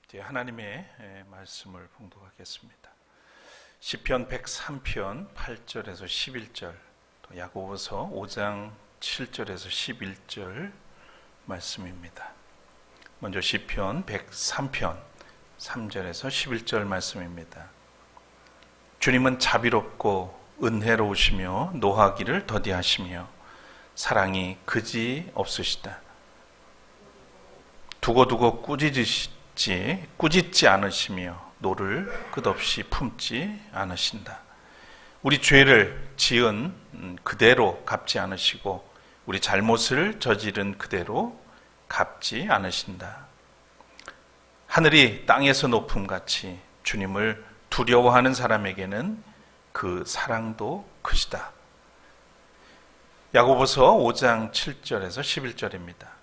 이제 하나님의 말씀을 봉독하겠습니다. 시편 103편 8절에서 11절, 또 야고보서 5장 7절에서 11절 말씀입니다. 먼저 시편 103편 3절에서 11절 말씀입니다. 주님은 자비롭고 은혜로우시며 노하기를 더디하시며 사랑이 그지 없으시다. 두고두고 꾸짖지 않으시며 노를 끝없이 품지 않으신다. 우리 죄를 지은 그대로 갚지 않으시고 우리 잘못을 저지른 그대로 갚지 않으신다. 하늘이 땅에서 높음같이 주님을 두려워하는 사람에게는 그 사랑도 크시다. 야고보서 5장 7절에서 11절입니다.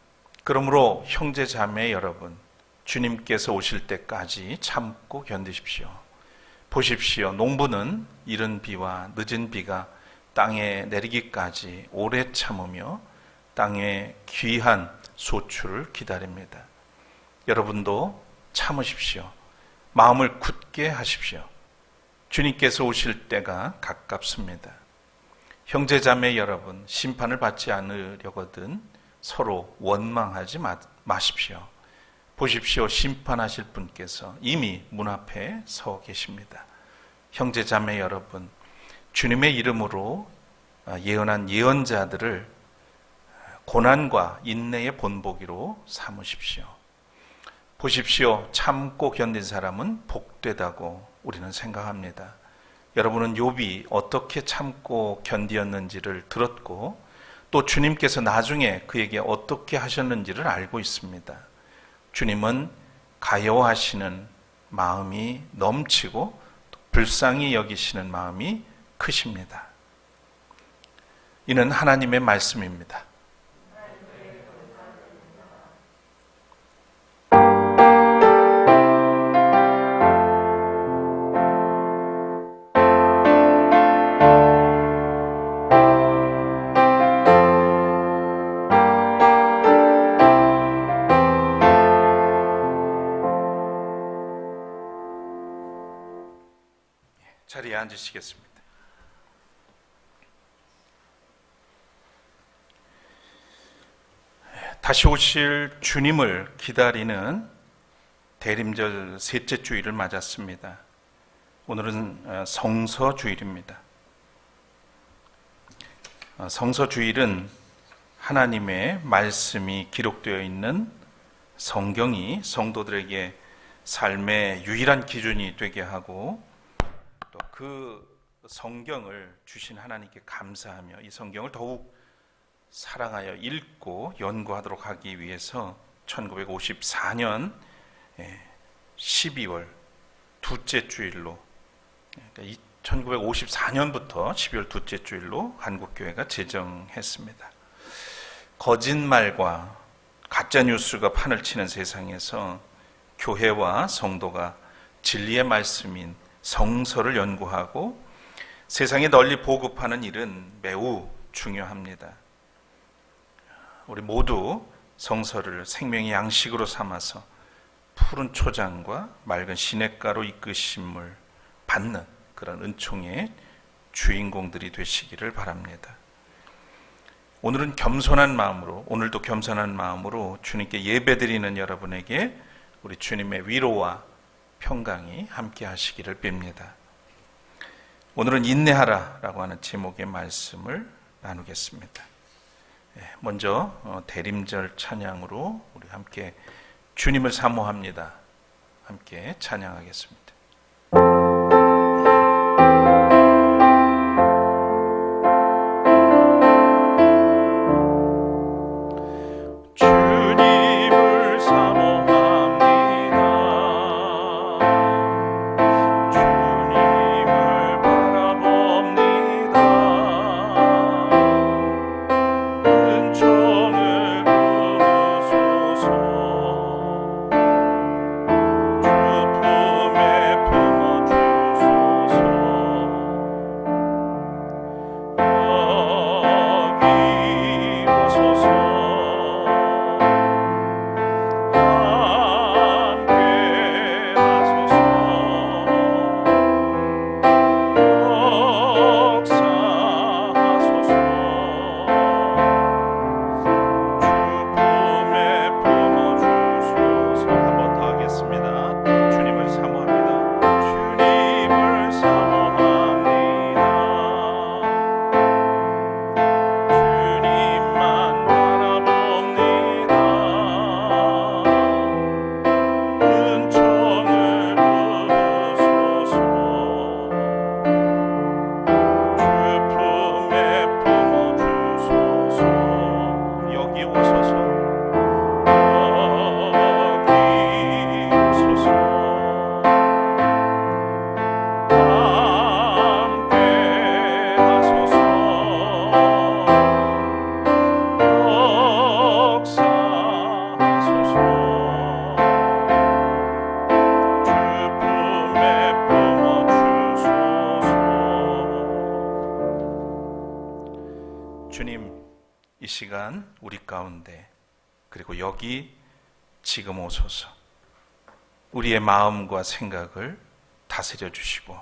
그러므로 형제 자매 여러분, 주님께서 오실 때까지 참고 견디십시오. 보십시오. 농부는 이른 비와 늦은 비가 땅에 내리기까지 오래 참으며 땅에 귀한 소출을 기다립니다. 여러분도 참으십시오. 마음을 굳게 하십시오. 주님께서 오실 때가 가깝습니다. 형제 자매 여러분, 심판을 받지 않으려거든 서로 원망하지 마십시오. 보십시오. 심판하실 분께서 이미 문 앞에 서 계십니다. 형제 자매 여러분, 주님의 이름으로 예언한 예언자들을 고난과 인내의 본보기로 삼으십시오. 보십시오. 참고 견딘 사람은 복되다고 우리는 생각합니다. 여러분은 욥이 어떻게 참고 견디었는지를 들었고 또 주님께서 나중에 그에게 어떻게 하셨는지를 알고 있습니다. 주님은 가여워하시는 마음이 넘치고 불쌍히 여기시는 마음이 크십니다. 이는 하나님의 말씀입니다. 자리에 앉으시겠습니다. 다시 오실 주님을 기다리는 대림절 셋째 주일을 맞았습니다. 오늘은 성서주일입니다. 성서주일은 하나님의 말씀이 기록되어 있는 성경이 성도들에게 삶의 유일한 기준이 되게 하고 또 그 성경을 주신 하나님께 감사하며 이 성경을 더욱 사랑하여 읽고 연구하도록 하기 위해서 1954년 12월 둘째 주일로, 1954년부터 12월 둘째 주일로 한국교회가 제정했습니다. 거짓말과 가짜뉴스가 판을 치는 세상에서 교회와 성도가 진리의 말씀인 성서를 연구하고 세상에 널리 보급하는 일은 매우 중요합니다. 우리 모두 성서를 생명의 양식으로 삼아서 푸른 초장과 맑은 시냇가로 이끄심을 받는 그런 은총의 주인공들이 되시기를 바랍니다. 오늘도 겸손한 마음으로 주님께 예배드리는 여러분에게 우리 주님의 위로와 평강이 함께 하시기를 빕니다. 오늘은 인내하라라고 하는 제목의 말씀을 나누겠습니다. 먼저 대림절 찬양으로 우리 함께 주님을 사모합니다. 함께 찬양하겠습니다. 품에 이 시간 우리 가운데 그리고 여기 지금 오소서. 우리의 마음과 생각을 다스려 주시고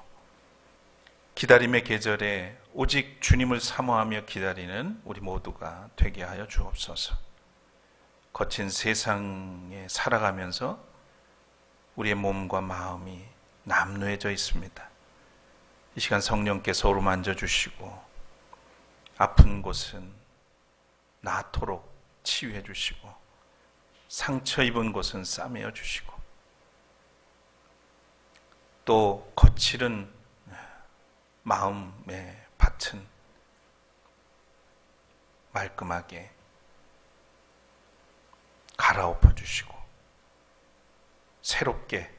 기다림의 계절에 오직 주님을 사모하며 기다리는 우리 모두가 되게 하여 주옵소서. 거친 세상에 살아가면서 우리의 몸과 마음이 남루해져 있습니다. 이 시간 성령께서 어루만져 주시고 아픈 곳은 낫도록 치유해 주시고 상처 입은 곳은 싸매어 주시고 또 거칠은 마음의 밭은 말끔하게 갈아엎어 주시고 새롭게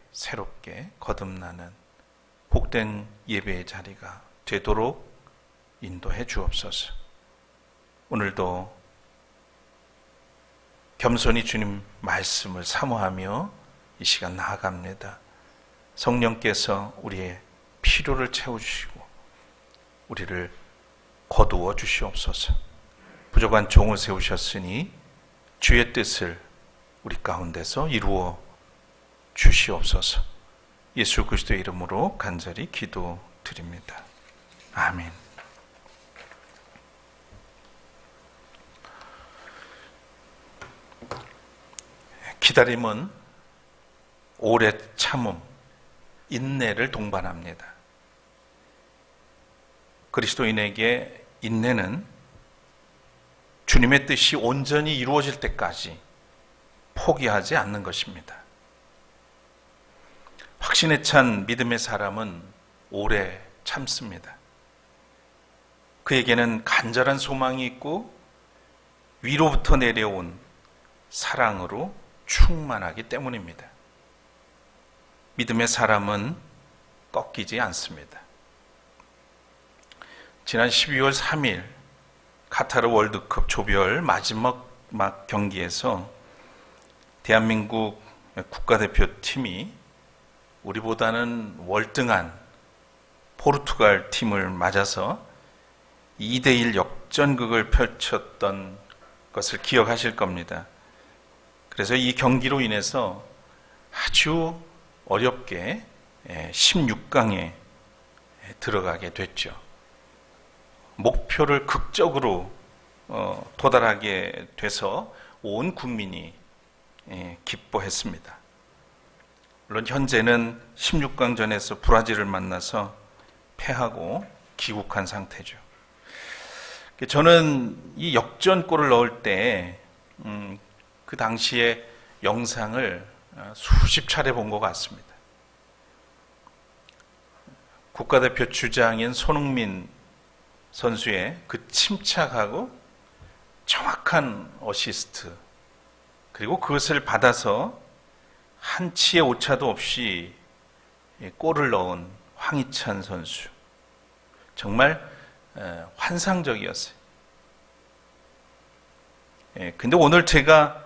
거듭나는 복된 예배의 자리가 되도록 인도해 주옵소서. 오늘도 겸손히 주님 말씀을 사모하며 이 시간 나아갑니다. 성령께서 우리의 필요를 채워주시고 우리를 거두어 주시옵소서. 부족한 종을 세우셨으니 주의 뜻을 우리 가운데서 이루어 주시옵소서. 예수 그리스도의 이름으로 간절히 기도드립니다. 아멘. 기다림은 오래 참음, 인내를 동반합니다. 그리스도인에게 인내는 주님의 뜻이 온전히 이루어질 때까지 포기하지 않는 것입니다. 확신에 찬 믿음의 사람은 오래 참습니다. 그에게는 간절한 소망이 있고 위로부터 내려온 사랑으로 충만하기 때문입니다. 믿음의 사람은 꺾이지 않습니다. 지난 12월 3일 카타르 월드컵 조별 마지막 경기에서 대한민국 국가대표팀이 우리보다는 월등한 포르투갈 팀을 맞아서 2대1 역전극을 펼쳤던 것을 기억하실 겁니다. 그래서 이 경기로 인해서 아주 어렵게 16강에 들어가게 됐죠. 목표를 극적으로 도달하게 돼서 온 국민이 기뻐했습니다. 물론 현재는 16강전에서 브라질을 만나서 패하고 귀국한 상태죠. 저는 이 역전골을 넣을 때 그 당시에 영상을 수십 차례 본 것 같습니다. 국가대표 주장인 손흥민 선수의 그 침착하고 정확한 어시스트, 그리고 그것을 받아서 한 치의 오차도 없이 골을 넣은 황희찬 선수, 정말 환상적이었어요. 근데 오늘 제가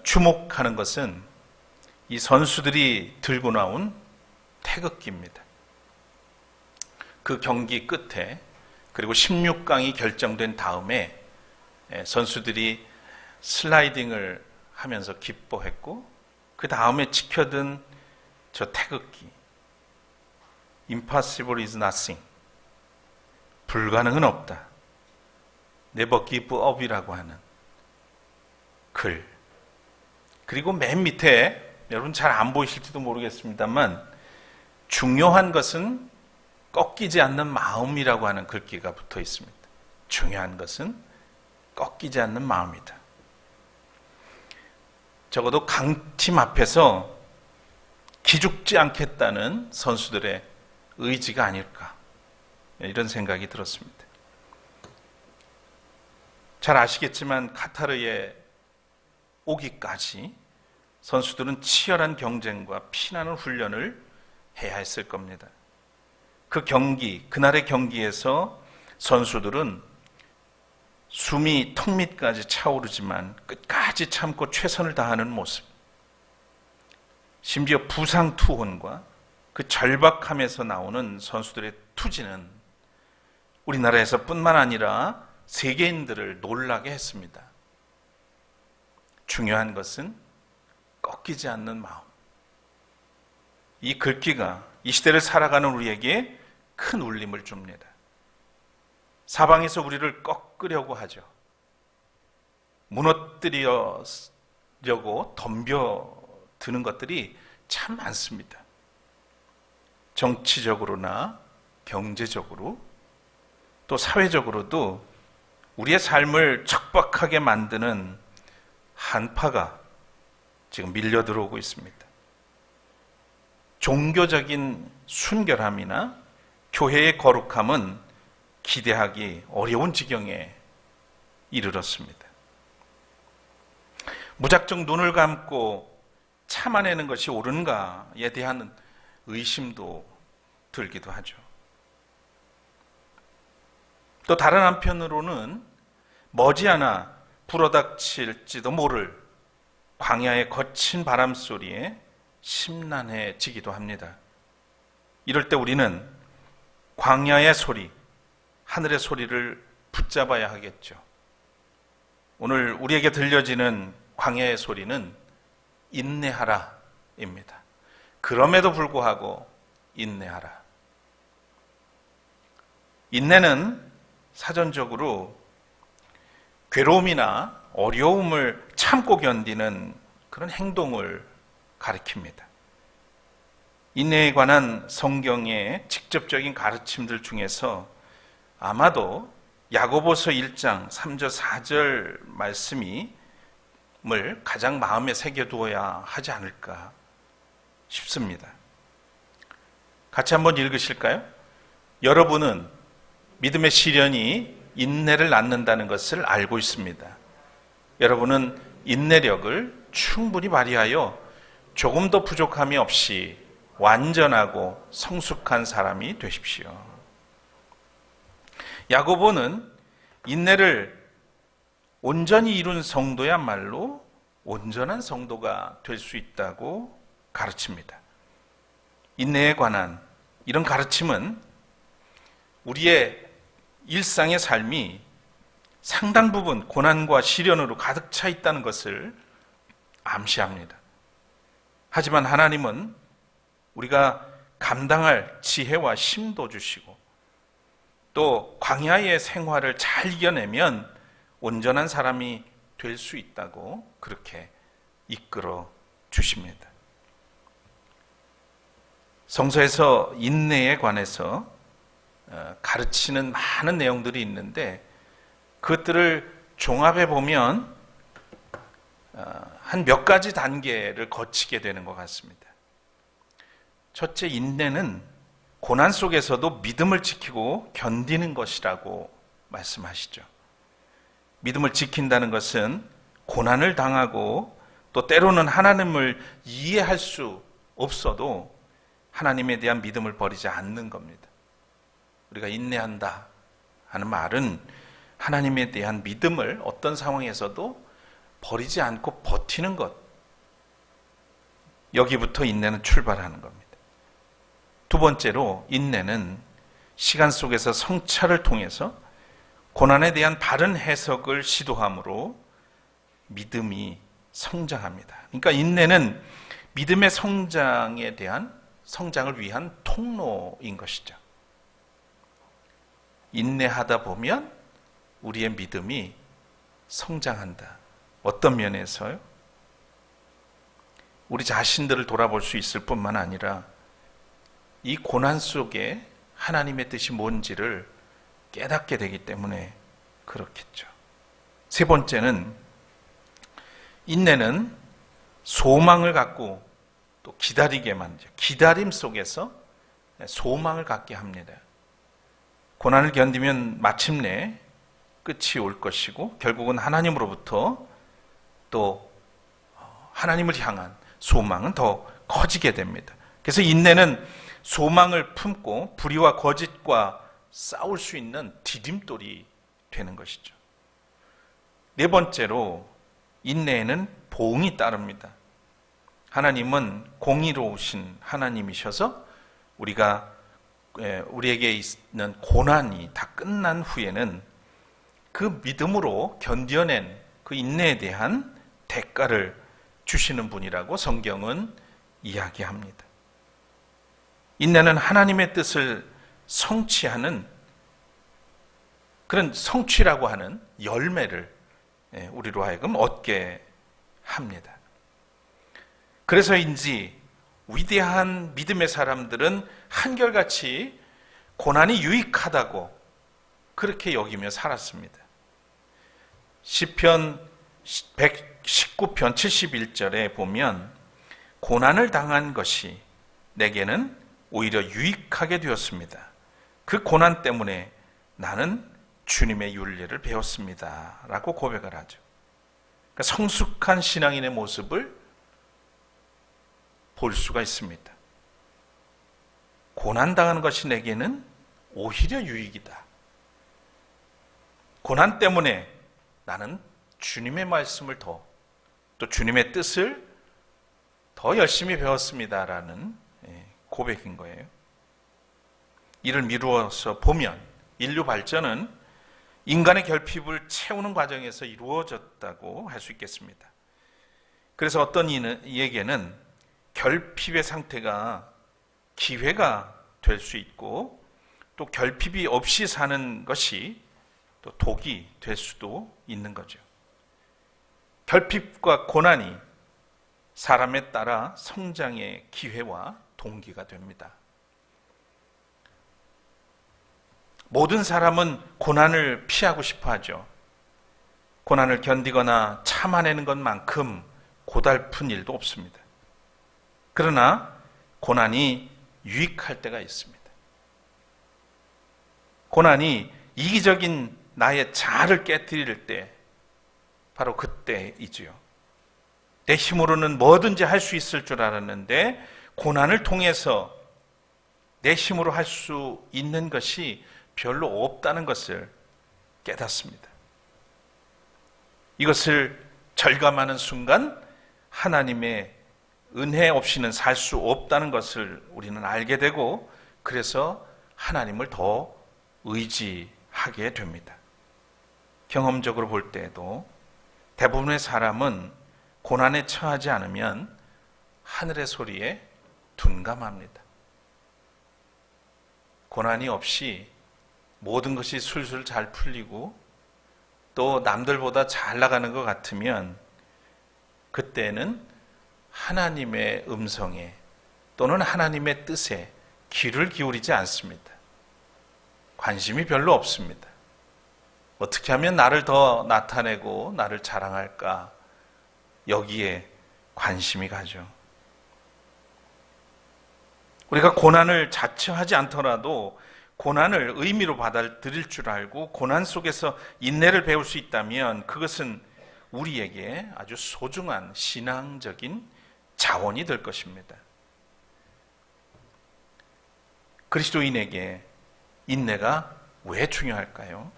주목하는 것은 이 선수들이 들고 나온 태극기입니다. 그 경기 끝에, 그리고 16강이 결정된 다음에 선수들이 슬라이딩을 하면서 기뻐했고, 그 다음에 지켜든 저 태극기, Impossible is nothing, 불가능은 없다, Never give up이라고 하는 글, 그리고 맨 밑에 여러분 잘 안 보이실지도 모르겠습니다만 중요한 것은 꺾이지 않는 마음이라고 하는 글귀가 붙어 있습니다. 중요한 것은 꺾이지 않는 마음이다. 적어도 강팀 앞에서 기죽지 않겠다는 선수들의 의지가 아닐까, 이런 생각이 들었습니다. 잘 아시겠지만 카타르에 오기까지 선수들은 치열한 경쟁과 피나는 훈련을 해야 했을 겁니다. 그날의 경기에서 선수들은 숨이 턱 밑까지 차오르지만 끝까지 참고 최선을 다하는 모습, 심지어 부상 투혼과 그 절박함에서 나오는 선수들의 투지는 우리나라에서 뿐만 아니라 세계인들을 놀라게 했습니다. 중요한 것은 꺾이지 않는 마음. 이 글귀가 이 시대를 살아가는 우리에게 큰 울림을 줍니다. 사방에서 우리를 꺾으려고 하죠. 무너뜨리려고 덤벼드는 것들이 참 많습니다. 정치적으로나 경제적으로 또 사회적으로도 우리의 삶을 척박하게 만드는 한파가 지금 밀려 들어오고 있습니다. 종교적인 순결함이나 교회의 거룩함은 기대하기 어려운 지경에 이르렀습니다. 무작정 눈을 감고 참아내는 것이 옳은가에 대한 의심도 들기도 하죠. 또 다른 한편으로는 머지않아 불어닥칠지도 모를 광야의 거친 바람 소리에 심란해지기도 합니다. 이럴 때 우리는 광야의 소리, 하늘의 소리를 붙잡아야 하겠죠. 오늘 우리에게 들려지는 광야의 소리는 인내하라입니다. 그럼에도 불구하고 인내하라. 인내는 사전적으로 괴로움이나 어려움을 참고 견디는 그런 행동을 가리킵니다. 인내에 관한 성경의 직접적인 가르침들 중에서 아마도 야고보서 1장 3절 4절 말씀을 가장 마음에 새겨두어야 하지 않을까 싶습니다. 같이 한번 읽으실까요? 여러분은 믿음의 시련이 인내를 낳는다는 것을 알고 있습니다. 여러분은 인내력을 충분히 발휘하여 조금 더 부족함이 없이 완전하고 성숙한 사람이 되십시오. 야고보는 인내를 온전히 이룬 성도야말로 온전한 성도가 될 수 있다고 가르칩니다. 인내에 관한 이런 가르침은 우리의 일상의 삶이 상당 부분 고난과 시련으로 가득 차 있다는 것을 암시합니다. 하지만 하나님은 우리가 감당할 지혜와 힘도 주시고 또 광야의 생활을 잘 이겨내면 온전한 사람이 될 수 있다고 그렇게 이끌어 주십니다. 성서에서 인내에 관해서 가르치는 많은 내용들이 있는데 그것들을 종합해 보면 한 몇 가지 단계를 거치게 되는 것 같습니다. 첫째, 인내는 고난 속에서도 믿음을 지키고 견디는 것이라고 말씀하시죠. 믿음을 지킨다는 것은 고난을 당하고 또 때로는 하나님을 이해할 수 없어도 하나님에 대한 믿음을 버리지 않는 겁니다. 우리가 인내한다 하는 말은 하나님에 대한 믿음을 어떤 상황에서도 버리지 않고 버티는 것, 여기부터 인내는 출발하는 겁니다. 두 번째로 인내는 시간 속에서 성찰을 통해서 고난에 대한 바른 해석을 시도함으로 믿음이 성장합니다. 그러니까 인내는 믿음의 성장에 대한 성장을 위한 통로인 것이죠. 인내하다 보면 우리의 믿음이 성장한다. 어떤 면에서요? 우리 자신들을 돌아볼 수 있을 뿐만 아니라 이 고난 속에 하나님의 뜻이 뭔지를 깨닫게 되기 때문에 그렇겠죠. 세 번째는 인내는 소망을 갖고 또 기다리게 만들죠. 기다림 속에서 소망을 갖게 합니다. 고난을 견디면 마침내 끝이 올 것이고 결국은 하나님으로부터 또 하나님을 향한 소망은 더 커지게 됩니다. 그래서 인내는 소망을 품고 불의와 거짓과 싸울 수 있는 디딤돌이 되는 것이죠. 네 번째로 인내에는 보응이 따릅니다. 하나님은 공의로우신 하나님이셔서 우리에게 있는 고난이 다 끝난 후에는 그 믿음으로 견뎌낸 그 인내에 대한 대가를 주시는 분이라고 성경은 이야기합니다. 인내는 하나님의 뜻을 성취하는 그런 성취라고 하는 열매를 우리로 하여금 얻게 합니다. 그래서인지 위대한 믿음의 사람들은 한결같이 고난이 유익하다고 그렇게 여기며 살았습니다. 시편 119편 71절에 보면 고난을 당한 것이 내게는 오히려 유익하게 되었습니다. 그 고난 때문에 나는 주님의 윤리를 배웠습니다. 라고 고백을 하죠. 그러니까 성숙한 신앙인의 모습을 볼 수가 있습니다. 고난당하는 것이 내게는 오히려 유익이다. 고난 때문에 나는 주님의 말씀을 또 주님의 뜻을 더 열심히 배웠습니다라는 고백인 거예요. 이를 미루어서 보면 인류 발전은 인간의 결핍을 채우는 과정에서 이루어졌다고 할 수 있겠습니다. 그래서 어떤 이에게는 결핍의 상태가 기회가 될 수 있고 또 결핍이 없이 사는 것이 또 독이 될 수도 있는 거죠. 결핍과 고난이 사람에 따라 성장의 기회와 동기가 됩니다. 모든 사람은 고난을 피하고 싶어 하죠. 고난을 견디거나 참아내는 것만큼 고달픈 일도 없습니다. 그러나 고난이 유익할 때가 있습니다. 고난이 이기적인 나의 자아를 깨뜨릴 때 바로 그때이지요. 내 힘으로는 뭐든지 할 수 있을 줄 알았는데 고난을 통해서 내 힘으로 할 수 있는 것이 별로 없다는 것을 깨닫습니다. 이것을 절감하는 순간 하나님의 은혜 없이는 살 수 없다는 것을 우리는 알게 되고 그래서 하나님을 더 의지하게 됩니다. 경험적으로 볼 때에도 대부분의 사람은 고난에 처하지 않으면 하늘의 소리에 둔감합니다. 고난이 없이 모든 것이 술술 잘 풀리고 또 남들보다 잘 나가는 것 같으면 그때는 하나님의 음성에 또는 하나님의 뜻에 귀를 기울이지 않습니다. 관심이 별로 없습니다. 어떻게 하면 나를 더 나타내고 나를 자랑할까? 여기에 관심이 가죠. 우리가 고난을 자처하지 않더라도 고난을 의미로 받아들일 줄 알고 고난 속에서 인내를 배울 수 있다면 그것은 우리에게 아주 소중한 신앙적인 자원이 될 것입니다. 그리스도인에게 인내가 왜 중요할까요?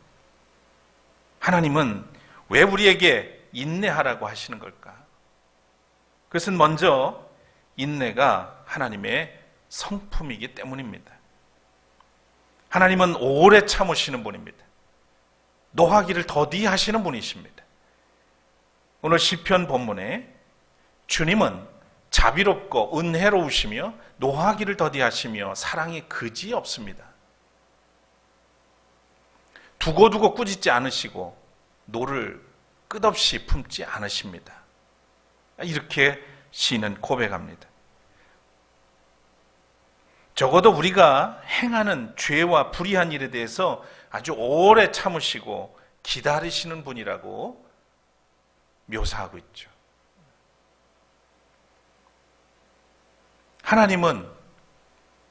하나님은 왜 우리에게 인내하라고 하시는 걸까? 그것은 먼저 인내가 하나님의 성품이기 때문입니다. 하나님은 오래 참으시는 분입니다. 노하기를 더디하시는 분이십니다. 오늘 시편 본문에 주님은 자비롭고 은혜로우시며 노하기를 더디하시며 사랑이 그지 없습니다. 두고두고 꾸짖지 않으시고 노를 끝없이 품지 않으십니다. 이렇게 시인은 고백합니다. 적어도 우리가 행하는 죄와 불의한 일에 대해서 아주 오래 참으시고 기다리시는 분이라고 묘사하고 있죠. 하나님은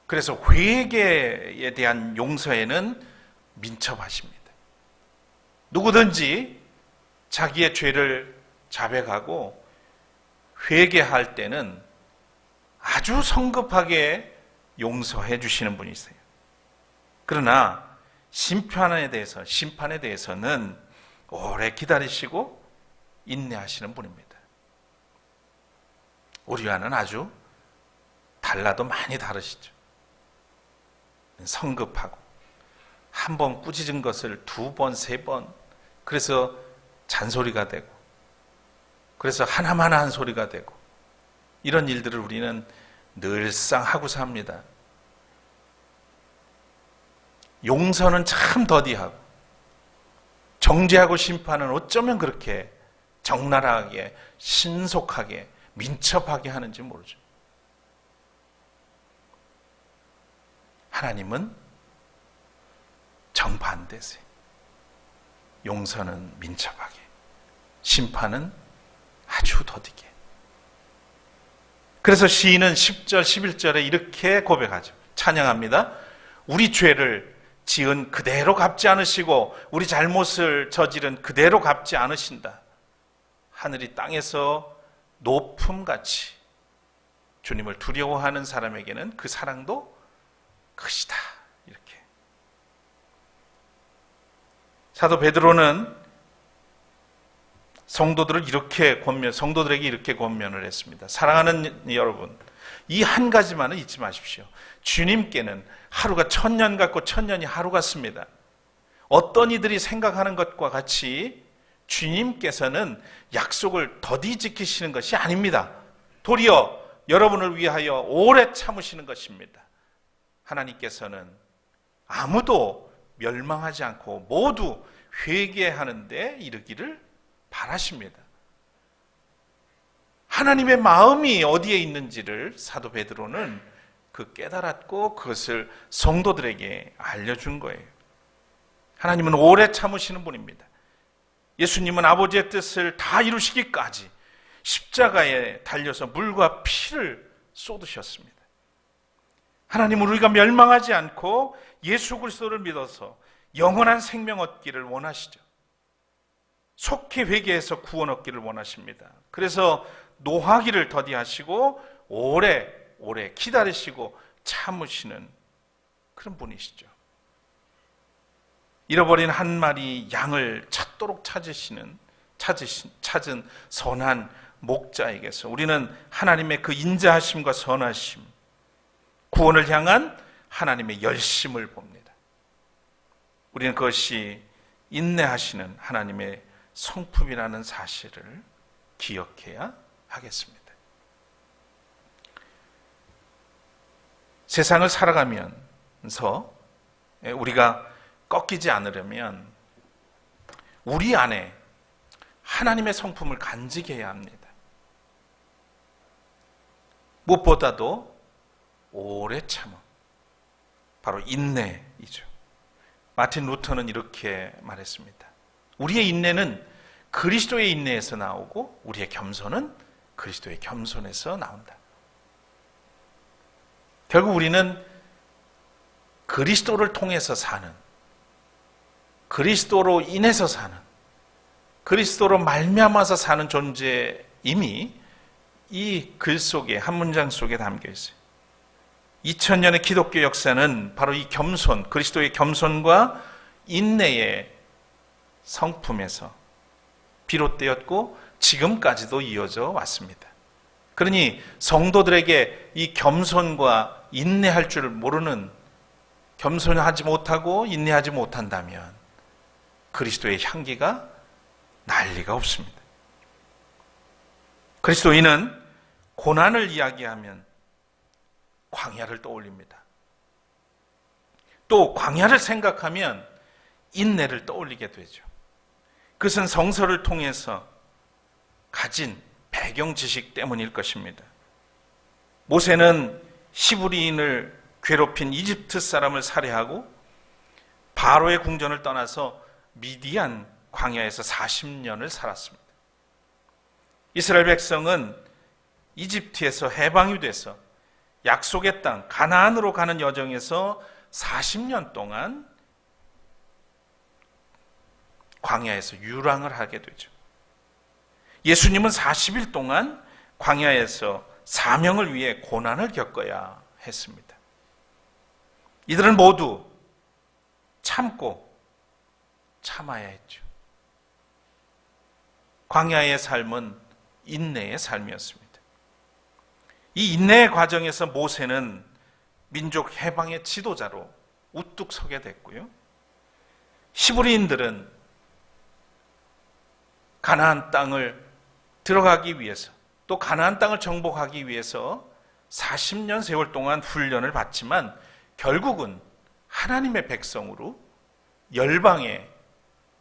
그래서 회개에 대한 용서에는 민첩하십니다. 누구든지 자기의 죄를 자백하고 회개할 때는 아주 성급하게 용서해 주시는 분이 있어요. 그러나 심판에 대해서는 오래 기다리시고 인내하시는 분입니다. 우리와는 아주 달라도 많이 다르시죠. 성급하고 한 번 꾸짖은 것을 두 번, 세 번, 그래서 잔소리가 되고, 그래서 하나마나 한 소리가 되고, 이런 일들을 우리는 늘상 하고 삽니다. 용서는 참 더디하고, 정죄하고 심판은 어쩌면 그렇게 적나라하게, 신속하게, 민첩하게 하는지 모르죠. 하나님은 정반대세요. 용서는 민첩하게, 심판은 아주 더디게. 그래서 시인은 10절, 11절에 이렇게 고백하죠. 찬양합니다. 우리 죄를 지은 그대로 갚지 않으시고 우리 잘못을 저지른 그대로 갚지 않으신다. 하늘이 땅에서 높음같이 주님을 두려워하는 사람에게는 그 사랑도 크시다. 이렇게. 사도 베드로는 성도들에게 이렇게 권면을 했습니다. 사랑하는 여러분, 이 한 가지만은 잊지 마십시오. 주님께는 하루가 1000년 같고 1000년이 하루 같습니다. 어떤 이들이 생각하는 것과 같이 주님께서는 약속을 더디 지키시는 것이 아닙니다. 도리어 여러분을 위하여 오래 참으시는 것입니다. 하나님께서는 아무도 멸망하지 않고 모두 회개하는 데 이르기를 바라십니다. 하나님의 마음이 어디에 있는지를 사도 베드로는 깨달았고 그것을 성도들에게 알려준 거예요. 하나님은 오래 참으시는 분입니다. 예수님은 아버지의 뜻을 다 이루시기까지 십자가에 달려서 물과 피를 쏟으셨습니다. 하나님은 우리가 멸망하지 않고 예수 그리스도를 믿어서 영원한 생명 얻기를 원하시죠. 속히 회개해서 구원 얻기를 원하십니다. 그래서 노하기를 더디하시고 오래 기다리시고 참으시는 그런 분이시죠. 잃어버린 한 마리 양을 찾도록 찾은 선한 목자에게서 우리는 하나님의 그 인자하심과 선하심, 구원을 향한 하나님의 열심을 봅니다. 우리는 그것이 인내하시는 하나님의 성품이라는 사실을 기억해야 하겠습니다. 세상을 살아가면서 우리가 꺾이지 않으려면 우리 안에 하나님의 성품을 간직해야 해야 합니다. 무엇보다도 오래 참음, 바로 인내이죠. 마틴 루터는 이렇게 말했습니다. 우리의 인내는 그리스도의 인내에서 나오고 우리의 겸손은 그리스도의 겸손에서 나온다. 결국 우리는 그리스도를 통해서 사는, 그리스도로 인해서 사는, 그리스도로 말미암아서 사는 존재임이 이 글 속에, 한 문장 속에 담겨 있어요. 2000년의 기독교 역사는 바로 이 겸손, 그리스도의 겸손과 인내의 성품에서 비롯되었고 지금까지도 이어져 왔습니다. 그러니 성도들에게 이 겸손과 인내할 줄 모르는, 겸손하지 못하고 인내하지 못한다면 그리스도의 향기가 날 리가 없습니다. 그리스도인은 고난을 이야기하면 광야를 떠올립니다. 또 광야를 생각하면 인내를 떠올리게 되죠. 그것은 성서를 통해서 가진 배경 지식 때문일 것입니다. 모세는 히브리인을 괴롭힌 이집트 사람을 살해하고 바로의 궁전을 떠나서 미디안 광야에서 40년을 살았습니다. 이스라엘 백성은 이집트에서 해방이 돼서 약속의 땅 가나안으로 가는 여정에서 40년 동안 광야에서 유랑을 하게 되죠. 예수님은 40일 동안 광야에서 사명을 위해 고난을 겪어야 했습니다. 이들은 모두 참고 참아야 했죠. 광야의 삶은 인내의 삶이었습니다. 이 인내의 과정에서 모세는 민족 해방의 지도자로 우뚝 서게 됐고요. 히브리인들은 가나안 땅을 들어가기 위해서, 또 가나안 땅을 정복하기 위해서 40년 세월 동안 훈련을 받지만 결국은 하나님의 백성으로 열방에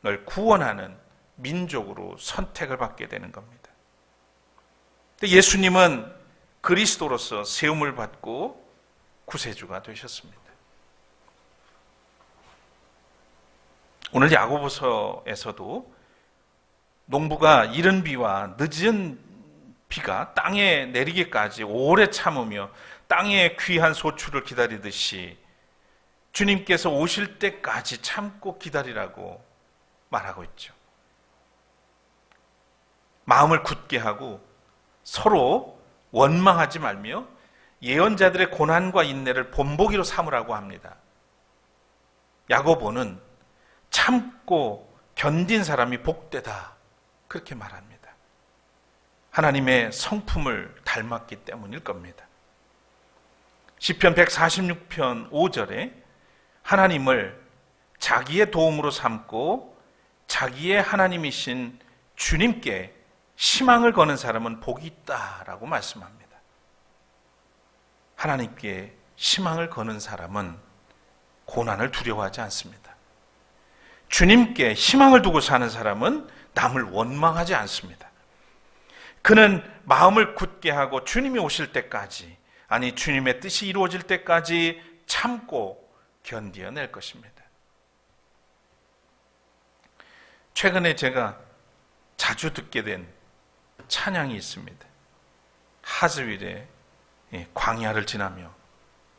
널 구원하는 민족으로 선택을 받게 되는 겁니다. 예수님은 그리스도로서 세움을 받고 구세주가 되셨습니다. 오늘 야고보서에서도 농부가 이른 비와 늦은 비가 땅에 내리기까지 오래 참으며 땅의 귀한 소출을 기다리듯이 주님께서 오실 때까지 참고 기다리라고 말하고 있죠. 마음을 굳게 하고 서로 원망하지 말며 예언자들의 고난과 인내를 본보기로 삼으라고 합니다. 야고보는 참고 견딘 사람이 복되다, 그렇게 말합니다. 하나님의 성품을 닮았기 때문일 겁니다. 시편 146편 5절에 하나님을 자기의 도움으로 삼고 자기의 하나님이신 주님께 희망을 거는 사람은 복이 있다라고 말씀합니다. 하나님께 희망을 거는 사람은 고난을 두려워하지 않습니다. 주님께 희망을 두고 사는 사람은 남을 원망하지 않습니다. 그는 마음을 굳게 하고 주님이 오실 때까지, 아니 주님의 뜻이 이루어질 때까지 참고 견디어낼 것입니다. 최근에 제가 자주 듣게 된 찬양이 있습니다. 하즈윌의 광야를 지나며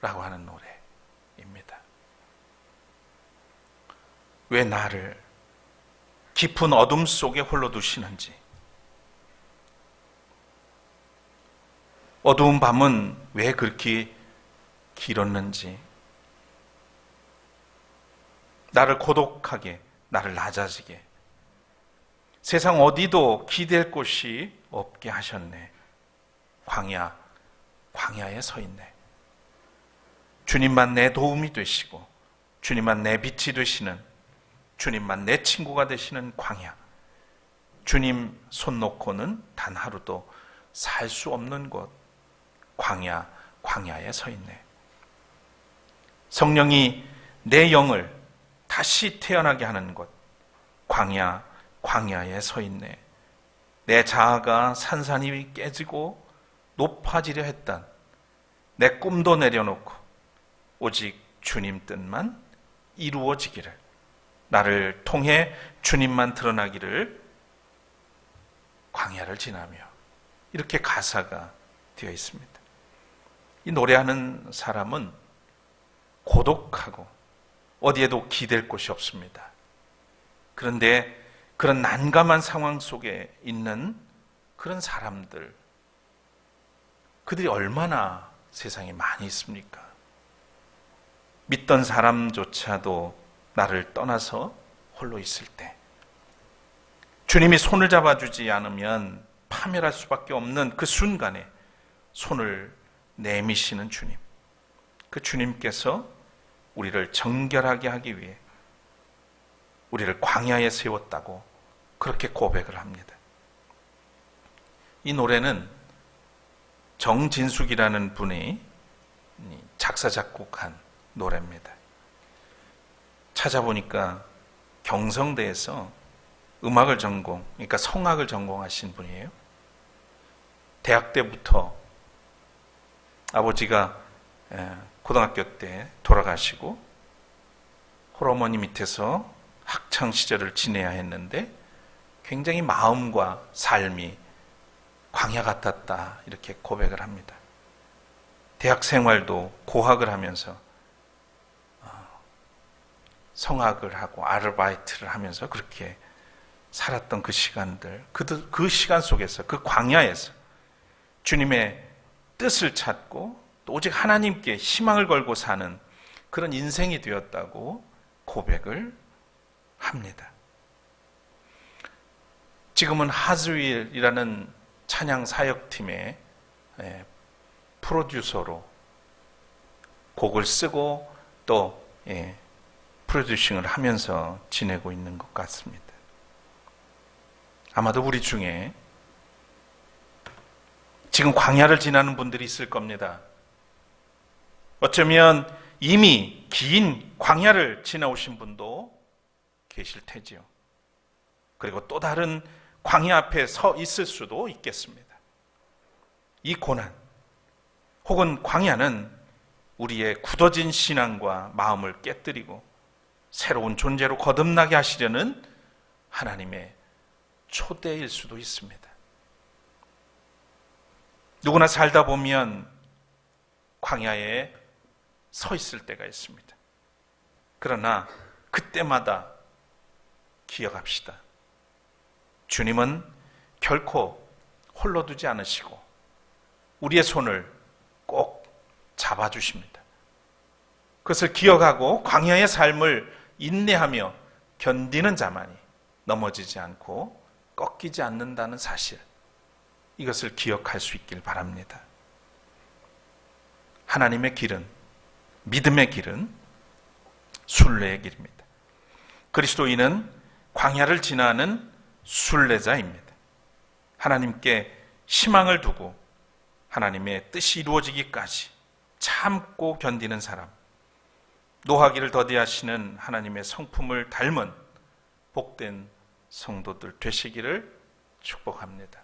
라고 하는 노래입니다. 왜 나를 깊은 어둠 속에 홀로 두시는지, 어두운 밤은 왜 그렇게 길었는지, 나를 고독하게, 나를 낮아지게, 세상 어디도 기댈 곳이 없게 하셨네. 광야에 서 있네. 주님만 내 도움이 되시고 주님만 내 빛이 되시는, 주님만 내 친구가 되시는 광야. 주님 손 놓고는 단 하루도 살 수 없는 곳, 광야에 서 있네. 성령이 내 영을 다시 태어나게 하는 곳, 광야에 서 있네. 내 자아가 산산이 깨지고 높아지려 했던 내 꿈도 내려놓고 오직 주님 뜻만 이루어지기를, 나를 통해 주님만 드러나기를 광야를 지나며, 이렇게 가사가 되어 있습니다. 이 노래하는 사람은 고독하고 어디에도 기댈 곳이 없습니다. 그런데 그런 난감한 상황 속에 있는 그런 사람들, 그들이 얼마나 세상에 많이 있습니까? 믿던 사람조차도 나를 떠나서 홀로 있을 때, 주님이 손을 잡아주지 않으면 파멸할 수밖에 없는 그 순간에 손을 내미시는 주님, 그 주님께서 우리를 정결하게 하기 위해 우리를 광야에 세웠다고 그렇게 고백을 합니다. 이 노래는 정진숙이라는 분이 작사 작곡한 노래입니다. 찾아보니까 경성대에서 음악을 그러니까 성악을 전공하신 분이에요. 대학 때부터 아버지가 고등학교 때 돌아가시고 홀어머니 밑에서 학창 시절을 지내야 했는데 굉장히 마음과 삶이 광야 같았다, 이렇게 고백을 합니다. 대학 생활도 고학을 하면서 성악을 하고 아르바이트를 하면서 그렇게 살았던 그 시간들, 그 시간 속에서, 그 광야에서 주님의 뜻을 찾고 또 오직 하나님께 희망을 걸고 사는 그런 인생이 되었다고 고백을 합니다. 지금은 하즈윌이라는 찬양 사역팀의 프로듀서로 곡을 쓰고 또 프로듀싱을 하면서 지내고 있는 것 같습니다. 아마도 우리 중에 지금 광야를 지나는 분들이 있을 겁니다. 어쩌면 이미 긴 광야를 지나오신 분도 계실 테지요. 그리고 또 다른 광야 앞에 서 있을 수도 있겠습니다. 이 고난 혹은 광야는 우리의 굳어진 신앙과 마음을 깨뜨리고 새로운 존재로 거듭나게 하시려는 하나님의 초대일 수도 있습니다. 누구나 살다 보면 광야에 서 있을 때가 있습니다. 그러나 그때마다 기억합시다. 주님은 결코 홀로 두지 않으시고 우리의 손을 꼭 잡아주십니다. 그것을 기억하고 광야의 삶을 인내하며 견디는 자만이 넘어지지 않고 꺾이지 않는다는 사실, 이것을 기억할 수 있길 바랍니다. 하나님의 길은, 믿음의 길은 순례의 길입니다. 그리스도인은 광야를 지나는 순례자입니다. 하나님께 희망을 두고 하나님의 뜻이 이루어지기까지 참고 견디는 사람, 노하기를 더디하시는 하나님의 성품을 닮은 복된 성도들 되시기를 축복합니다.